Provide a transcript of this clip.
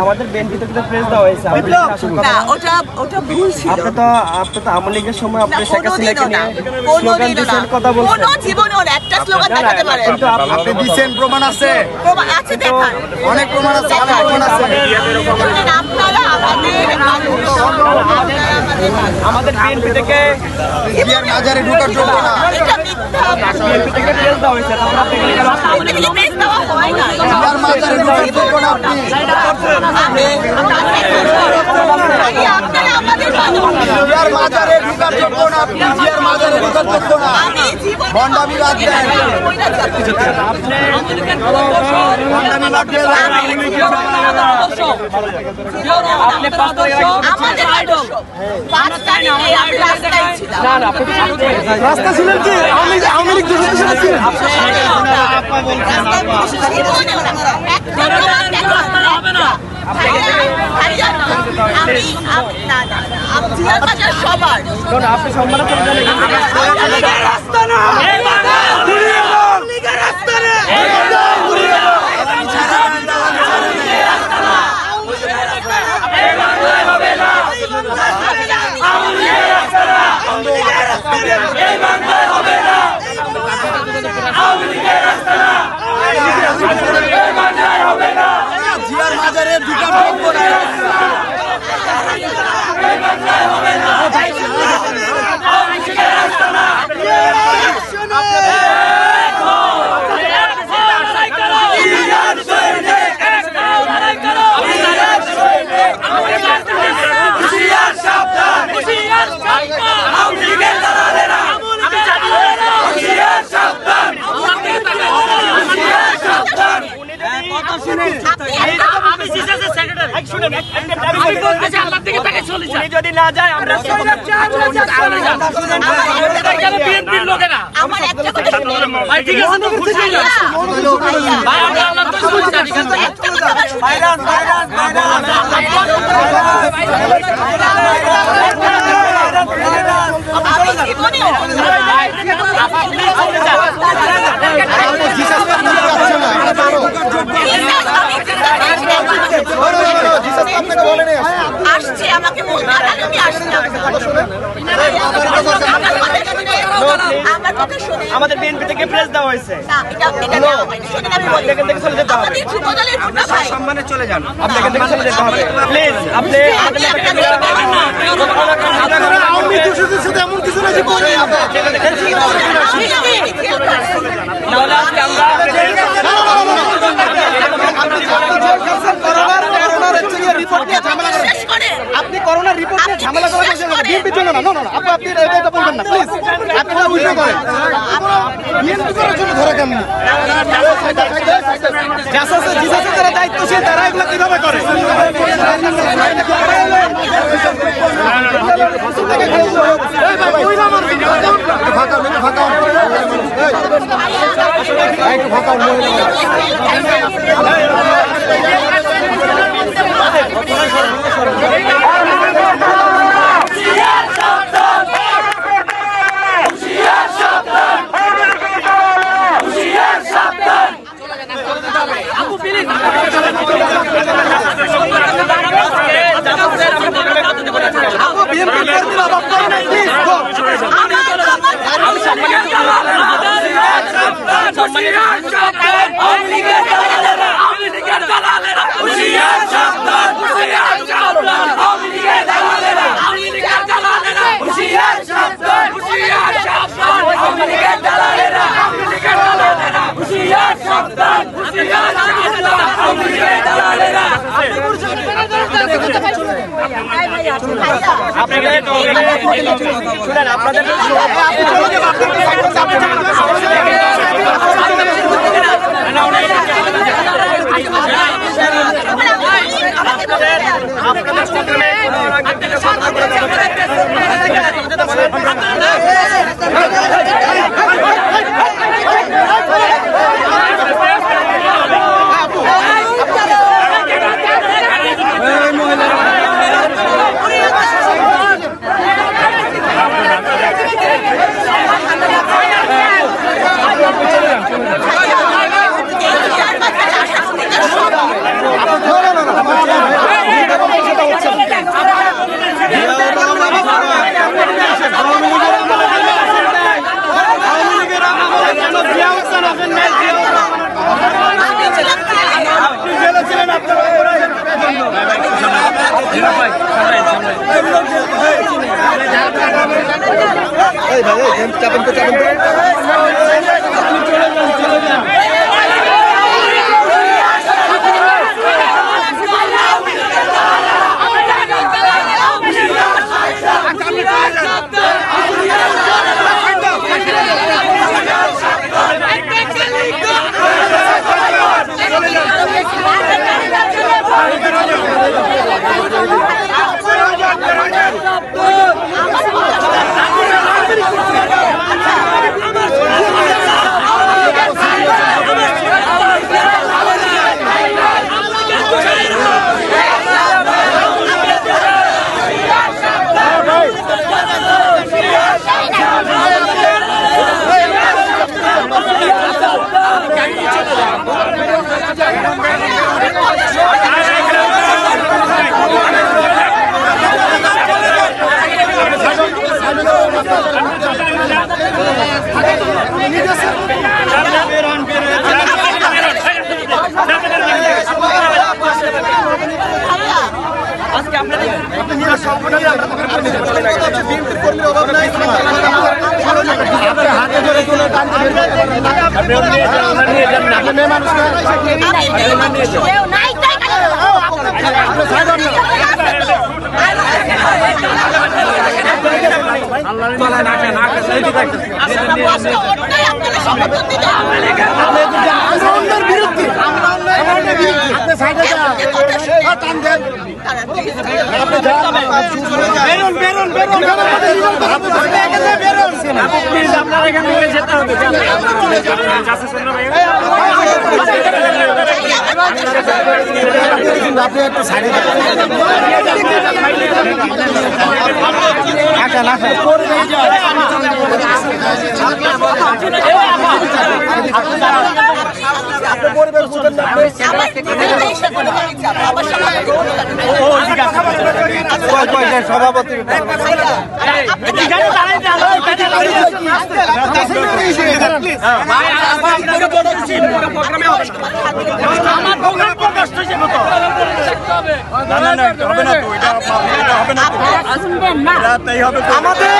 আমাদের বিএনপি থেকে প্রেস দেওয়া হয়েছে না ওটা ভুল ছিল। আপনি তো আওয়ামী লীগের সময় আপনি শেখ হাসিনাকে নিয়ে স্লোগান দিয়েছেন, কথা বলছেন। কোনো জীবনে ওর একটা স্লোগান দেখাতে পারেন? কিন্তু আপনি দিয়েছেন, প্রমাণ আছে? প্রমাণ আছে, দেখান। অনেক প্রমাণ আছে, অনেক প্রমাণ আছে। আপনারা আমাদের বিএনপি থেকে জিয়ার মাজারে ঢোকার যোগ্য না, এটা মিথ্যা। বিএনপি থেকে প্রেস দেওয়া হয়েছে, তারপর আপনি প্রেস দেওয়া হয় না। জিয়ার মাজারে ঢোকার যোগ্য না আপনি। আপনারা আমাদের জিয়ার মাজারে ঢোকার যোগ্য না আপনি, জিয়ার মাজারে ঢোকার যোগ্য না। ভণ্ডামি বাদ দেন, ভণ্ডামি বাদ দেন। আপনি রাস্তা ছিলেন কি? আওয়ামী লীগ সবার আপনি সম্মান জিয়ার মাজারে ঢুকার যোগ্য না। যদি না যায় আমরা লোকেরা আমার একটা কথা ঠিক আছে তো আসছে আমাকে বলতে আমি আসলাম। আমাদের বিএনপি থেকে প্রেস দেওয়া হয়েছে, সম্মানে চলে যান, আপনি এখান থেকে চলে যেতে হবে প্লিজ। আপনি এমন কিছু না যে আপনি করোনার রিপোর্ট নিয়ে ঝামেলা করার বিএনপির জন্য না, না না আপনি এটা বলবেন না প্লিজ। আপনি উল্টো করেন, বিএনপি করার জন্য ধরে কেমন যারা দায়িত্বশীল তারা এগুলো কিভাবে করে? সভাপতি আমাদের